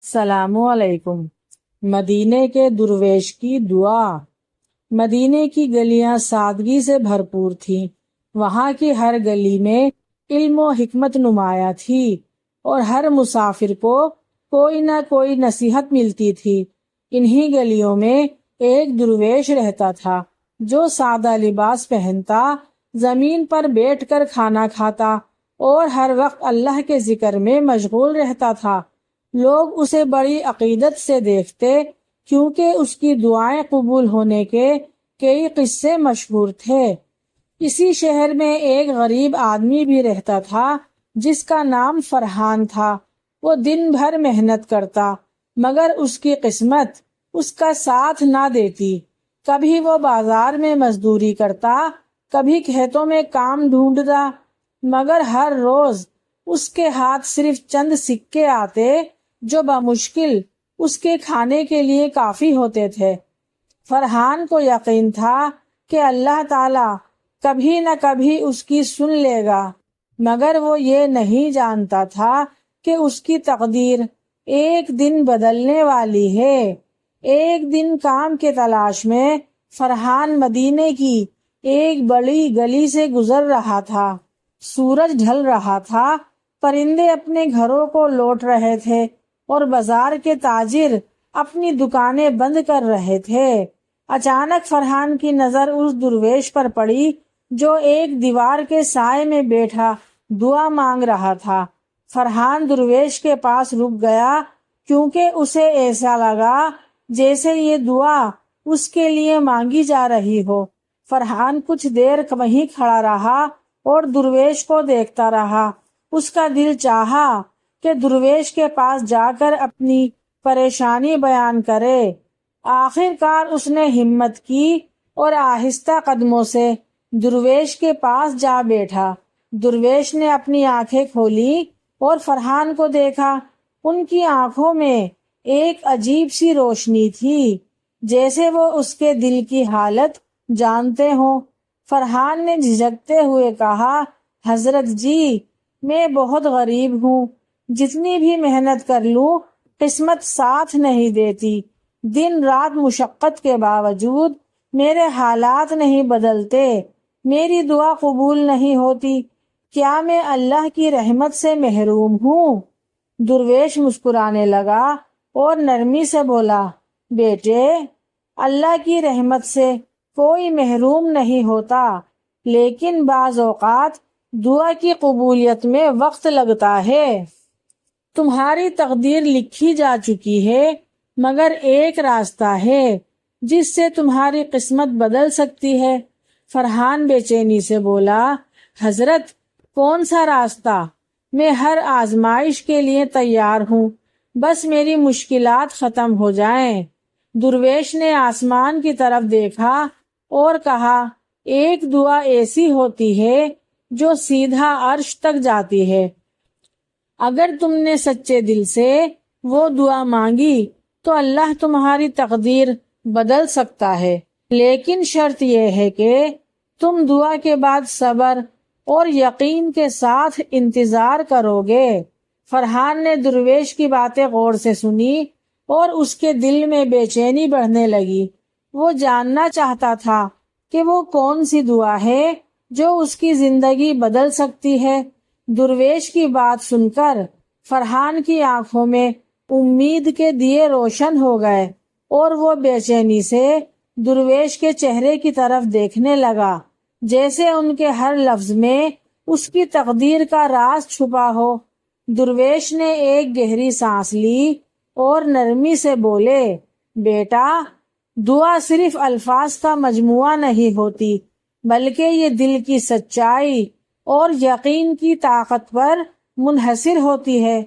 السلام علیکم۔ مدینے کے درویش کی دعا۔ مدینے کی گلیاں سادگی سے بھرپور تھیں۔ وہاں کی ہر گلی میں علم و حکمت نمایاں تھی اور ہر مسافر کو کوئی نہ کوئی نصیحت ملتی تھی۔ انہی گلیوں میں ایک درویش رہتا تھا جو سادہ لباس پہنتا، زمین پر بیٹھ کر کھانا کھاتا اور ہر وقت اللہ کے ذکر میں مشغول رہتا تھا۔ لوگ اسے بڑی عقیدت سے دیکھتے کیونکہ اس کی دعائیں قبول ہونے کے کئی قصے مشہور تھے۔ اسی شہر میں ایک غریب آدمی بھی رہتا تھا جس کا نام فرحان تھا۔ وہ دن بھر محنت کرتا مگر اس کی قسمت اس کا ساتھ نہ دیتی۔ کبھی وہ بازار میں مزدوری کرتا، کبھی کھیتوں میں کام ڈھونڈتا، مگر ہر روز اس کے ہاتھ صرف چند سکے آتے جو بمشکل اس کے کھانے کے لیے کافی ہوتے تھے۔ فرحان کو یقین تھا کہ اللہ تعالی کبھی نہ کبھی اس کی سن لے گا، مگر وہ یہ نہیں جانتا تھا کہ اس کی تقدیر ایک دن بدلنے والی ہے۔ ایک دن کام کے تلاش میں فرحان مدینے کی ایک بڑی گلی سے گزر رہا تھا۔ سورج ڈھل رہا تھا، پرندے اپنے گھروں کو لوٹ رہے تھے اور بازار کے تاجر اپنی دکانیں بند کر رہے تھے۔ اچانک فرحان کی نظر اس درویش پر پڑی جو ایک دیوار کے سائے میں بیٹھا دعا مانگ رہا تھا۔ فرحان درویش کے پاس رک گیا کیونکہ اسے ایسا لگا جیسے یہ دعا اس کے لیے مانگی جا رہی ہو۔ فرحان کچھ دیر وہیں کھڑا رہا اور درویش کو دیکھتا رہا۔ اس کا دل چاہا کہ درویش کے پاس جا کر اپنی پریشانی بیان کرے۔ آخر کار اس نے ہمت کی اور آہستہ قدموں سے درویش کے پاس جا بیٹھا۔ درویش نے اپنی آنکھیں کھولی اور فرحان کو دیکھا۔ ان کی آنکھوں میں ایک عجیب سی روشنی تھی، جیسے وہ اس کے دل کی حالت جانتے ہوں۔ فرحان نے جھجکتے ہوئے کہا، حضرت جی، میں بہت غریب ہوں، جتنی بھی محنت کر لوں قسمت ساتھ نہیں دیتی۔ دن رات مشقت کے باوجود میرے حالات نہیں بدلتے، میری دعا قبول نہیں ہوتی۔ کیا میں اللہ کی رحمت سے محروم ہوں؟ درویش مسکرانے لگا اور نرمی سے بولا، بیٹے، اللہ کی رحمت سے کوئی محروم نہیں ہوتا، لیکن بعض اوقات دعا کی قبولیت میں وقت لگتا ہے۔ تمہاری تقدیر لکھی جا چکی ہے، مگر ایک راستہ ہے جس سے تمہاری قسمت بدل سکتی ہے۔ فرحان بے چینی سے بولا، حضرت، کون سا راستہ؟ میں ہر آزمائش کے لیے تیار ہوں، بس میری مشکلات ختم ہو جائیں۔ درویش نے آسمان کی طرف دیکھا اور کہا، ایک دعا ایسی ہوتی ہے جو سیدھا عرش تک جاتی ہے۔ اگر تم نے سچے دل سے وہ دعا مانگی تو اللہ تمہاری تقدیر بدل سکتا ہے، لیکن شرط یہ ہے کہ تم دعا کے بعد صبر اور یقین کے ساتھ انتظار کرو گے۔ فرحان نے درویش کی باتیں غور سے سنی اور اس کے دل میں بے چینی بڑھنے لگی۔ وہ جاننا چاہتا تھا کہ وہ کون سی دعا ہے جو اس کی زندگی بدل سکتی ہے۔ درویش کی بات سن کر فرحان کی آنکھوں میں امید کے دیے روشن ہو گئے اور وہ بے چینی سے درویش کے چہرے کی طرف دیکھنے لگا، جیسے ان کے ہر لفظ میں اس کی تقدیر کا راز چھپا ہو۔ درویش نے ایک گہری سانس لی اور نرمی سے بولے، بیٹا، دعا صرف الفاظ کا مجموعہ نہیں ہوتی، بلکہ یہ دل کی سچائی اور یقین کی طاقت پر منحصر ہوتی ہے۔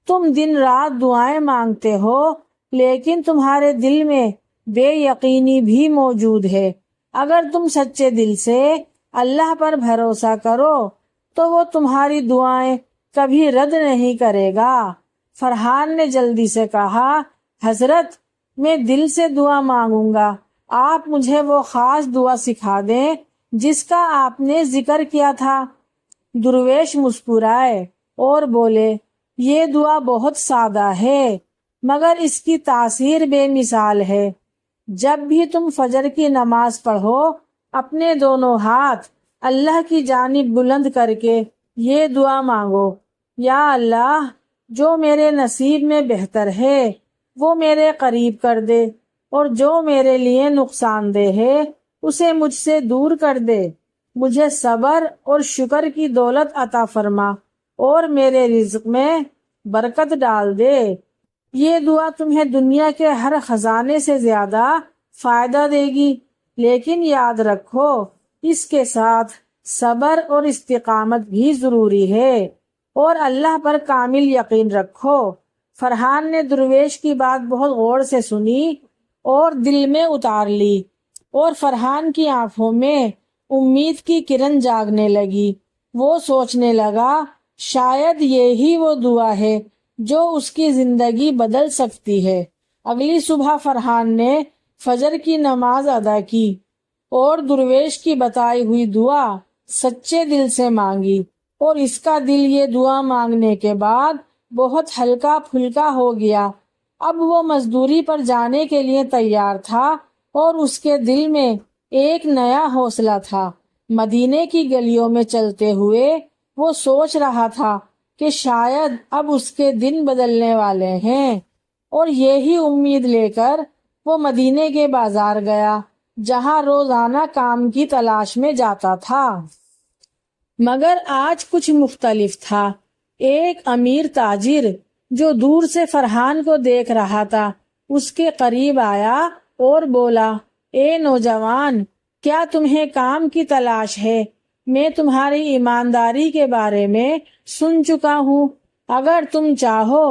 تم دن رات دعائیں مانگتے ہو، لیکن تمہارے دل میں بے یقینی بھی موجود ہے۔ اگر تم سچے دل سے اللہ پر بھروسہ کرو تو وہ تمہاری دعائیں کبھی رد نہیں کرے گا۔ فرحان نے جلدی سے کہا، حضرت، میں دل سے دعا مانگوں گا، آپ مجھے وہ خاص دعا سکھا دیں جس کا آپ نے ذکر کیا تھا۔ درویش مسکرائے اور بولے، یہ دعا بہت سادہ ہے، مگر اس کی تاثیر بے مثال ہے۔ جب بھی تم فجر کی نماز پڑھو، اپنے دونوں ہاتھ اللہ کی جانب بلند کر کے یہ دعا مانگو، یا اللہ، جو میرے نصیب میں بہتر ہے وہ میرے قریب کر دے، اور جو میرے لیے نقصان دہ ہے اسے مجھ سے دور کر دے۔ مجھے صبر اور شکر کی دولت عطا فرما اور میرے رزق میں برکت ڈال دے۔ یہ دعا تمہیں دنیا کے ہر خزانے سے زیادہ فائدہ دے گی، لیکن یاد رکھو اس کے ساتھ صبر اور استقامت بھی ضروری ہے، اور اللہ پر کامل یقین رکھو۔ فرحان نے درویش کی بات بہت غور سے سنی اور دل میں اتار لی، اور فرحان کی آنکھوں میں امید کی کرن جاگنے لگی۔ وہ سوچنے لگا شاید یہی وہ دعا ہے جو اس کی زندگی بدل سکتی ہے۔ اگلی صبح فرحان نے فجر کی نماز ادا کی اور درویش کی بتائی ہوئی دعا سچے دل سے مانگی، اور اس کا دل یہ دعا مانگنے کے بعد بہت ہلکا پھلکا ہو گیا۔ اب وہ مزدوری پر جانے کے لیے تیار تھا، اور اس کے دل میں ایک نیا حوصلہ تھا۔ مدینے کی گلیوں میں چلتے ہوئے وہ سوچ رہا تھا کہ شاید اب اس کے دن بدلنے والے ہیں، اور یہی امید لے کر وہ مدینے کے بازار گیا، جہاں روزانہ کام کی تلاش میں جاتا تھا۔ مگر آج کچھ مختلف تھا۔ ایک امیر تاجر جو دور سے فرحان کو دیکھ رہا تھا اس کے قریب آیا اور بولا، اے نوجوان، کیا تمہیں کام کی تلاش ہے؟ میں تمہاری ایمانداری کے بارے میں سن چکا ہوں۔ اگر تم چاہو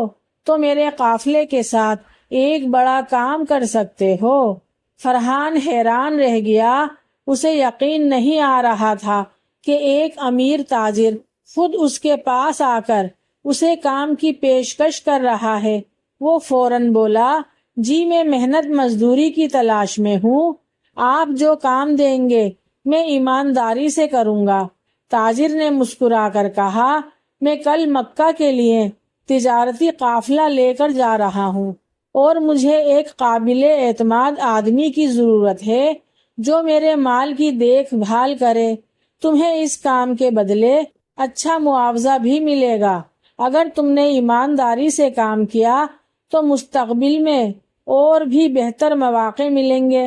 تو میرے قافلے کے ساتھ ایک بڑا کام کر سکتے ہو۔ فرحان حیران رہ گیا، اسے یقین نہیں آ رہا تھا کہ ایک امیر تاجر خود اس کے پاس آ کر اسے کام کی پیشکش کر رہا ہے۔ وہ فوراً بولا، جی میں محنت مزدوری کی تلاش میں ہوں، آپ جو کام دیں گے میں ایمانداری سے کروں گا۔ تاجر نے مسکرا کر کہا، میں کل مکہ کے لیے تجارتی قافلہ لے کر جا رہا ہوں، اور مجھے ایک قابل اعتماد آدمی کی ضرورت ہے جو میرے مال کی دیکھ بھال کرے۔ تمہیں اس کام کے بدلے اچھا معاوضہ بھی ملے گا۔ اگر تم نے ایمانداری سے کام کیا تو مستقبل میں اور بھی بہتر مواقع ملیں گے۔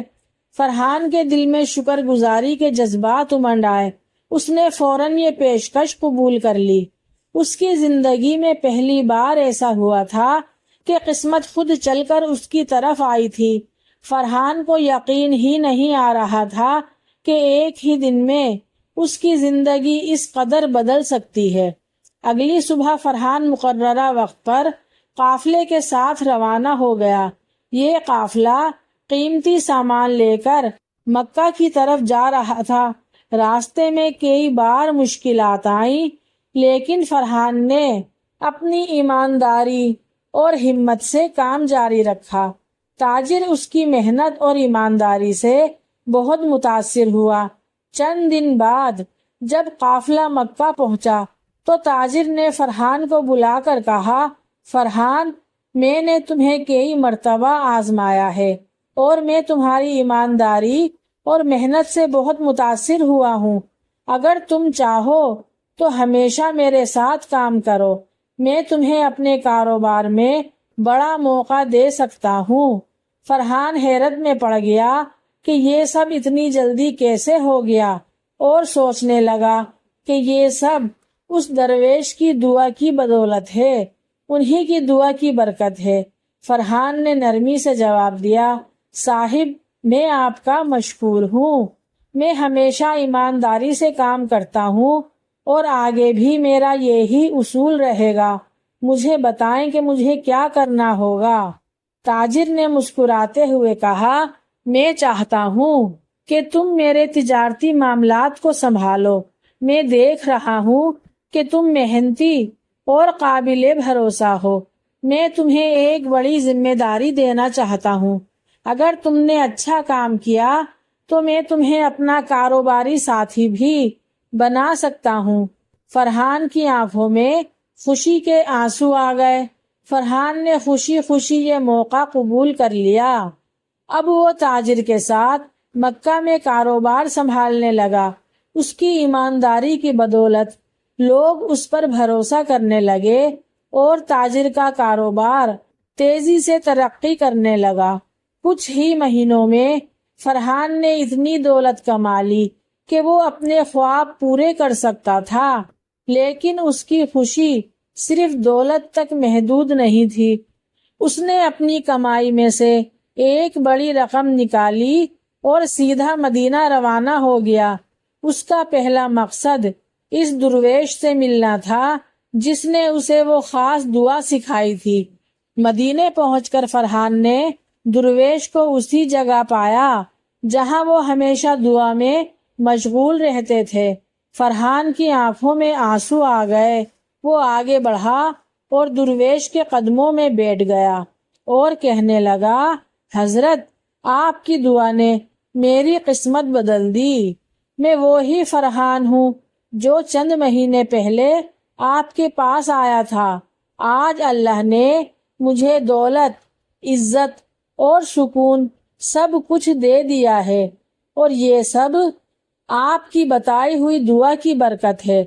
فرحان کے دل میں شکر گزاری کے جذبات امنڈ آئے۔ اس نے فوراً یہ پیشکش قبول کر لی۔ اس کی زندگی میں پہلی بار ایسا ہوا تھا کہ قسمت خود چل کر اس کی طرف آئی تھی۔ فرحان کو یقین ہی نہیں آ رہا تھا کہ ایک ہی دن میں اس کی زندگی اس قدر بدل سکتی ہے۔ اگلی صبح فرحان مقررہ وقت پر قافلے کے ساتھ روانہ ہو گیا۔ یہ قافلہ قیمتی سامان لے کر مکہ کی طرف جا رہا تھا۔ راستے میں کئی بار مشکلات آئیں، لیکن فرحان نے اپنی ایمانداری اور ہمت سے کام جاری رکھا۔ تاجر اس کی محنت اور ایمانداری سے بہت متاثر ہوا۔ چند دن بعد جب قافلہ مکہ پہنچا تو تاجر نے فرحان کو بلا کر کہا، فرحان، میں نے تمہیں کئی مرتبہ آزمایا ہے اور میں تمہاری ایمانداری اور محنت سے بہت متاثر ہوا ہوں۔ اگر تم چاہو تو ہمیشہ میرے ساتھ کام کرو، میں تمہیں اپنے کاروبار میں بڑا موقع دے سکتا ہوں۔ فرحان حیرت میں پڑ گیا کہ یہ سب اتنی جلدی کیسے ہو گیا، اور سوچنے لگا کہ یہ سب اس درویش کی دعا کی بدولت ہے، انہی کی دعا کی برکت ہے۔ فرحان نے نرمی سے جواب دیا، صاحب، میں آپ کا مشکور ہوں۔ میں ہمیشہ ایمانداری سے کام کرتا ہوں اور آگے بھی میرا یہی اصول رہے گا۔ مجھے بتائیں کہ مجھے کیا کرنا ہوگا۔ تاجر نے مسکراتے ہوئے کہا، میں چاہتا ہوں کہ تم میرے تجارتی معاملات کو سنبھالو۔ میں دیکھ رہا ہوں کہ تم محنتی اور قابل بھروسہ ہو۔ میں تمہیں ایک بڑی ذمہ داری دینا چاہتا ہوں۔ اگر تم نے اچھا کام کیا تو میں تمہیں اپنا کاروباری ساتھی بھی بنا سکتا ہوں۔ فرحان کی آنکھوں میں خوشی کے آنسو آ گئے۔ فرحان نے خوشی خوشی یہ موقع قبول کر لیا۔ اب وہ تاجر کے ساتھ مکہ میں کاروبار سنبھالنے لگا۔ اس کی ایمانداری کی بدولت لوگ اس پر بھروسہ کرنے لگے اور تاجر کا کاروبار تیزی سے ترقی کرنے لگا۔ کچھ ہی مہینوں میں فرحان نے اتنی دولت کما لی کہ وہ اپنے خواب پورے کر سکتا تھا، لیکن اس کی خوشی صرف دولت تک محدود نہیں تھی۔ اس نے اپنی کمائی میں سے ایک بڑی رقم نکالی اور سیدھا مدینہ روانہ ہو گیا۔ اس کا پہلا مقصد اس درویش سے ملنا تھا جس نے اسے وہ خاص دعا سکھائی تھی۔ مدینے پہنچ کر فرحان نے درویش کو اسی جگہ پایا جہاں وہ ہمیشہ دعا میں مشغول رہتے تھے۔ فرحان کی آنکھوں میں آنسو آ گئے۔ وہ آگے بڑھا اور درویش کے قدموں میں بیٹھ گیا اور کہنے لگا، حضرت، آپ کی دعا نے میری قسمت بدل دی۔ میں وہی فرحان ہوں جو چند مہینے پہلے آپ کے پاس آیا تھا۔ آج اللہ نے مجھے دولت، عزت اور سکون سب کچھ دے دیا ہے، اور یہ سب آپ کی بتائی ہوئی دعا کی برکت ہے۔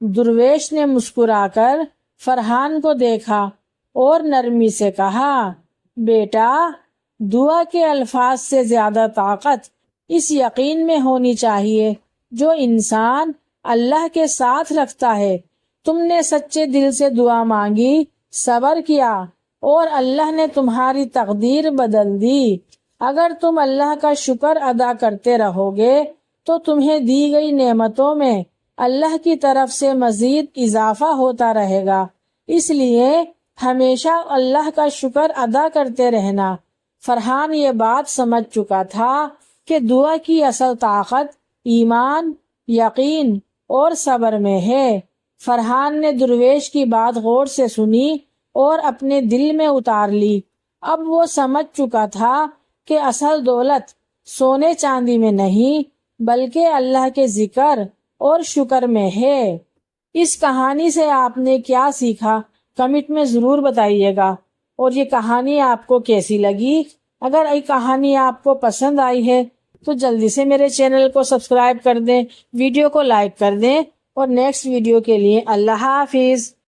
درویش نے مسکرا کر فرحان کو دیکھا اور نرمی سے کہا، بیٹا، دعا کے الفاظ سے زیادہ طاقت اس یقین میں ہونی چاہیے جو انسان اللہ کے ساتھ رکھتا ہے۔ تم نے سچے دل سے دعا مانگی، صبر کیا، اور اللہ نے تمہاری تقدیر بدل دی۔ اگر تم اللہ کا شکر ادا کرتے رہو گے تو تمہیں دی گئی نعمتوں میں اللہ کی طرف سے مزید اضافہ ہوتا رہے گا۔ اس لیے ہمیشہ اللہ کا شکر ادا کرتے رہنا۔ فرحان یہ بات سمجھ چکا تھا کہ دعا کی اصل طاقت ایمان، یقین اور صبر میں ہے۔ فرحان نے درویش کی بات غور سے سنی اور اپنے دل میں اتار لی۔ اب وہ سمجھ چکا تھا کہ اصل دولت سونے چاندی میں نہیں بلکہ اللہ کے ذکر اور شکر میں ہے۔ اس کہانی سے آپ نے کیا سیکھا؟ کمنٹ میں ضرور بتائیے گا۔ اور یہ کہانی آپ کو کیسی لگی؟ اگر یہ کہانی آپ کو پسند آئی ہے تو جلدی سے میرے چینل کو سبسکرائب کر دیں، ویڈیو کو لائک کر دیں، اور نیکسٹ ویڈیو کے لیے اللہ حافظ۔